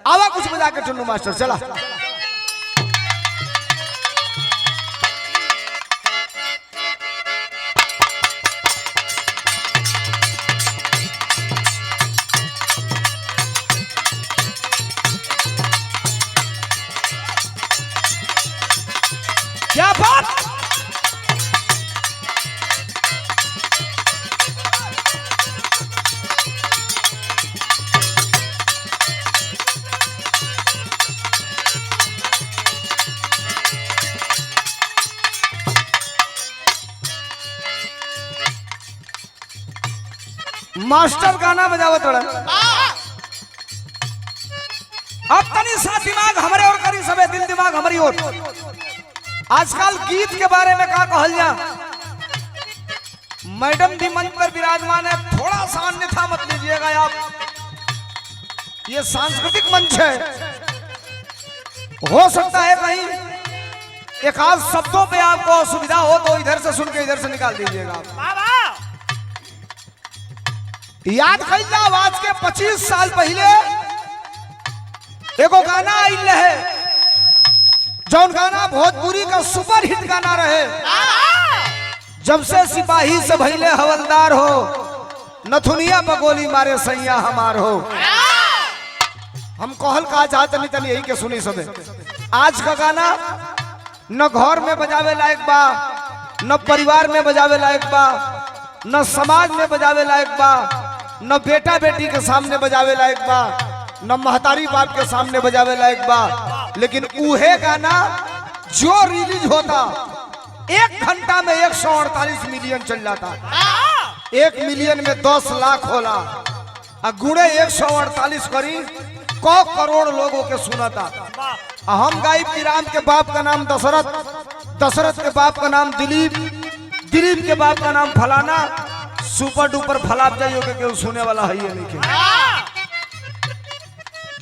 आवा कुछ बजा के टुन्नू मास्टर चला। क्या बात, मास्टर गाना बजावत थोड़ा। अब तनी सा दिमाग हमारे और करी सबे दिल दिमाग हमारी ओर। आजकल गीत के बारे में क्या कहल जा, मैडम भी मंच पर विराजमान है, थोड़ा सा अन्यथा मत लीजिएगा आप, ये सांस्कृतिक मंच है। हो सकता है कहीं एक आध शब्दों पे आपको असुविधा हो तो इधर से सुन के इधर से निकाल दीजिएगा। याद करिए आज के 25 साल पहले एगो गाना आइल है, जौन गाना भोजपुरी का सुपर हिट गाना रहे। जब से सिपाही से भइले हवलदार हो, नथुनिया पर गोली मारे सैया हमार हो। हम कहल का चाहत नहीं तनी यही के सुनी सबे। आज का गाना न घर में बजावे लायक बा, न परिवार में बजावे लायक बा, न समाज में बजावे लायक बा, न बेटा बेटी के सामने बजावे लायक बा, न महतारी बाप के सामने बजावे लायक बा। लेकिन उहे गाना जो रिलीज होता 1 घंटा में 148 मिलियन चल जाता। 1 मिलियन में 10 लाख होला, गुणे 148 करी 100 करोड़ लोगों के सुनाता। हम गायब की राम के बाप का नाम दशरथ, दशरथ के बाप का नाम दिलीप, दिलीप के बाप का नाम फलाना, सुपर डुपर फलाप जाइयो के सुने वाला है ये नहीं।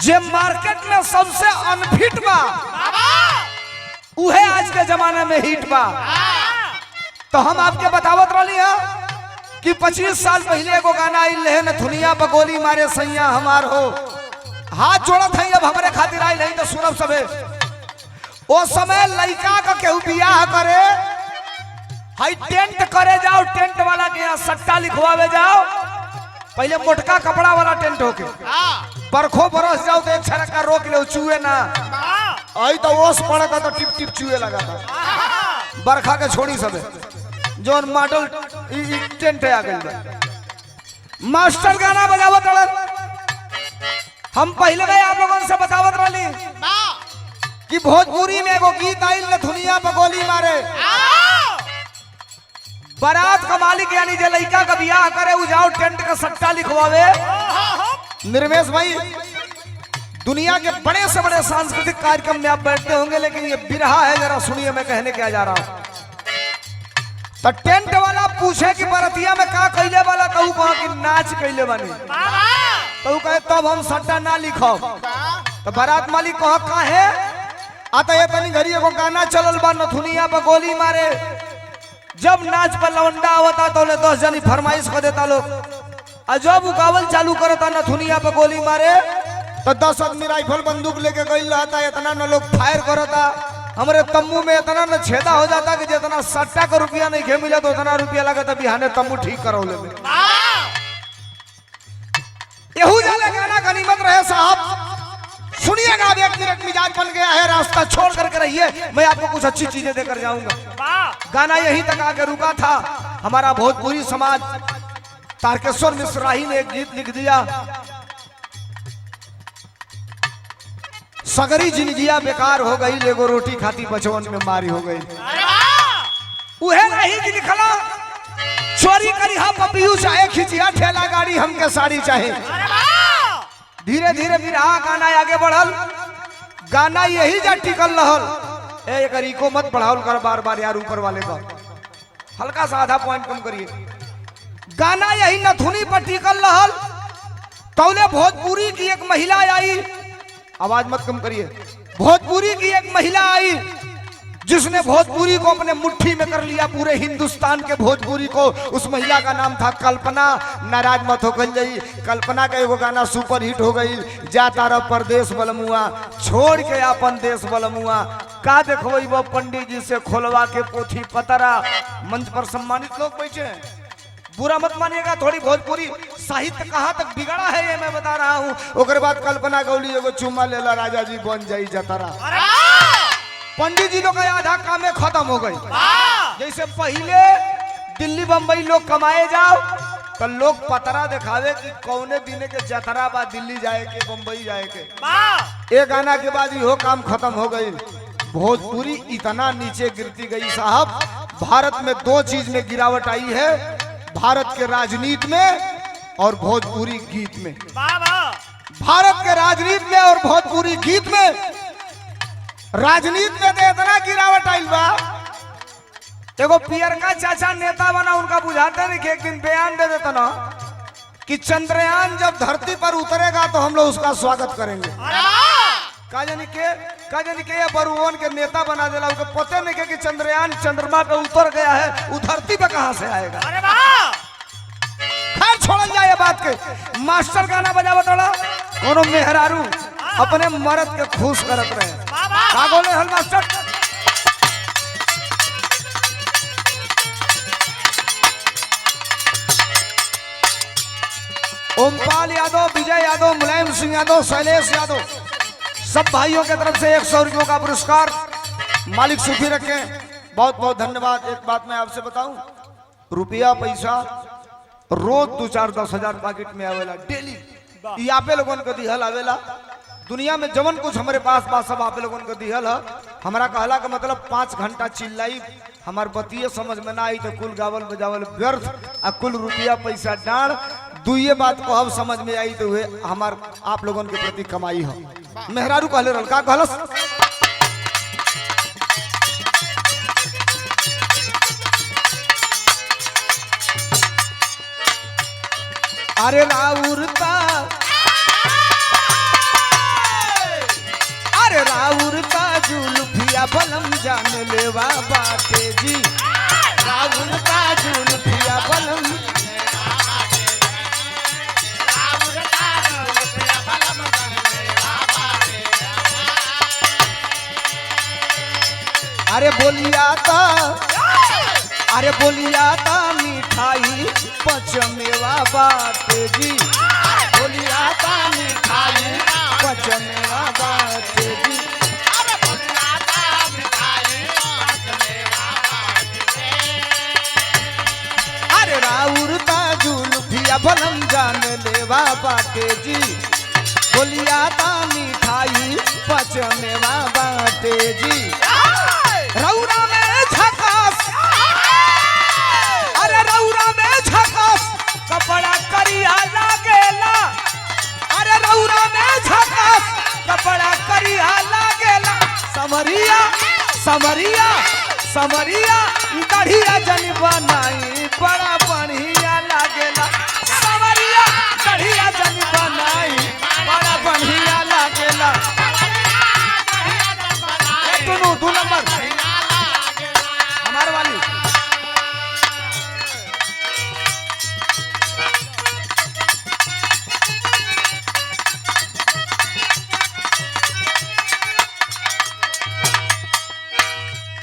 जे मार्केट में सबसे अनफिट बा उहे आज के जमाने में हिट बा। तो हम आपके बतावत रही है कि 25 साल पहले एगो गाना आइल है, नथुनिया पर गोली मारे सैया हमार हो। हाथ जोड़त है अब हमारे खातिर आइल है तो सुनब सबे। ओ समय लड़का का केहू बियाह करे, हाई टेंट करे जाओ, टेंट वाला के यहाँ सट्टा लिखवावे जाओ। पहले मोटका कपड़ा वाला टेंट होके बरखो बरस जाओ तो एक छरका रोक ले चूहे ना आई तो ओस पड़ता तो टिप टिप चूहे लगा था। बरखा के छोड़ी सबे जोन मॉडल टेंट आ गई। मास्टर गाना बजावत रहे। हम पहले गए आप लोगों से बतावत रही कि भोजपुरी में एगो गीत आइल नथुनिया पर गोली मारे। बारात का मालिक यानी जे लड़का का बियाह करे उ जाओ टेंट का सट्टा लिखवावे। निर्मेश भाई, दुनिया के बड़े से बड़े सांस्कृतिक कार्यक्रम में आप बैठते होंगे, लेकिन ये बिरहा है, जरा सुनिए मैं कहने क्या जा रहा हूं। तो टेंट वाला पूछे कि बरतिया में का कैले वाला, कहू कहा कि नाच कैले बनी, तो कहे तब हम सट्टा ना लिखो। तो बारात मालिक कहा काहे, आता ये तनी घरी एगो गाना चलल बा नथुनिया पर गोली मारे। जब नाच पर लवंडा आवता तो 10 जनी फरमाइश कर देता लोग, और जब उगावल चालू करता नथुनिया पर गोली मारे तो 10 आदमी राइफल बंदूक लेके गई रहता। इतना न लोग फायर करता, हमारे तम्बू में इतना न छेदा हो जाता कि जितना सट्टा का रुपया नहीं खे मिला तो उतना रुपया लगा था बिहाने तम्बू ठीक करो ले। यहू जाने गाना गनीमत रहे साहब। सुनिएगा, अब 1 मिनट मिजाज बन गया है, रास्ता छोड़ करके रहिए, मैं आपको कुछ अच्छी चीजें देकर जाऊंगा। गाना यहीं तक आके रुका था। हमारा भोजपुरी समाज, तारकेश्वर मिश्राही ने एक गीत लिख दिया, सगरी जिंदगिया बेकार हो गई, लेगो रोटी खाती बचवन में मारी हो गई। उहे नहीं लिखला, चोरी करी हा पपियू चाहे खिचिया ठेला गाड़ी, हमके साड़ी चाहे। धीरे धीरे बिरहा गाना आगे बढ़ल, गाना यही जा टिकल रहल। एक को मत बढ़ाओ कर बार बार यार, ऊपर वाले का हल्का सा आधा पॉइंट कम करिए। गाना यही नथुनी पर टिकल रहल। तौले भोजपुरी की एक महिला आई, आवाज मत कम करिए, भोजपुरी की एक महिला आई जिसने भोजपुरी को अपने मुट्ठी में कर लिया, पूरे हिंदुस्तान के भोजपुरी को। उस महिला का नाम था कल्पना। नाराज मत होकर जाई, कल्पना का एगो गाना सुपर हिट हो गई, जा तारा परदेश बलमुआ, छोड़ के अपन देश बलमुआ। का देखो वो पंडित जी से खोलवा के पोथी पतरा। मंच पर सम्मानित लोग बैठे हैं, बुरा मत मानिएगा, थोड़ी भोजपुरी साहित्य कहाँ तक बिगड़ा है ये मैं बता रहा हूँ। उसके बाद कल्पना गौली एगो चुम्मा लेला, राजा जी बन जाई जतरा। पंडित जी लोग का आधा काम खत्म हो गई। जैसे पहले दिल्ली बम्बई लोग कमाए जाओ तो लोग पतरा दिखावे कि कौने दिन के जतरा बा, दिल्ली जाए के बम्बई जाए के। एक गाना के बाद यो काम खत्म हो गई। भोजपुरी इतना नीचे गिरती गई साहब, भारत में दो चीज में गिरावट आई है, भारत के राजनीति में और भोजपुरी गीत में। भारत के राजनीति में और भोजपुरी गीत में। राजनीति में तो इतना गिरावट आई बा, देखो पियर का चाचा नेता बना, उनका बुझाते नहीं कि एक दिन बयान दे देता ना कि चंद्रयान जब धरती पर उतरेगा तो हम लोग उसका स्वागत करेंगे। का जानी के बरुवन के नेता बना देला, उनको पता नहीं कि चंद्रयान चंद्रमा पे उतर गया है, वो धरती पे कहां से आएगा। खैर छोड़ जाए बात के। मास्टर गाना बजावत वाला कोनो मेहरारू अपने मर्द के खुश करत रहे। का बोले हल मास्टर? ओमपाल यादव, विजय यादव, मुलायम सिंह यादव, शैलेश यादव, सब भाइयों की तरफ से 100 रुपयों का पुरस्कार। मालिक सुखी रखें, बहुत बहुत धन्यवाद। एक बात मैं आपसे बताऊं, रुपया पैसा रोज 2-4-10 हजार पॉकेट में आवेला डेली। ये आपे लोगों को दिहल आवेला। दुनिया में जवन कुछ हमारे पास बात सब आपे लोगों को दिहल है। हमारा कहला का मतलब 5 घंटा चिल्लाई, हमार बतिये समझ में ना आई तो कुल गावल बजावल व्यर्थ, आ कुल रुपया पैसा डांड। दुइये बात को अब समझ में आई तो हुए हमार आप लोगों के प्रति कमाई है। मेहरारू कहले रहल, का कहलस? अरे राउरता, अरे राउरता जुल्फिया बलम जान लेवा बाटे जी, राउरता जुल्फिया बलम। अरे बोलिया ता, अरे बोलिया ता मिठाई पचमेवा बाटे जी, बोलिया ता मिठाई पचमेवा बाटे जी। अरे राउरता जुल्फिया बलम जान लेवा बाटे जी, बोलिया ता मिठाई पचमेवा बाटे जी। रौरा में झकास, अरे रौरा में झकास कपड़ा करिया लागेला, अरे रौरा में झकास कपड़ा करिया लागेला। समरिया समरिया समरिया गढ़िया जन बनाई बड़ा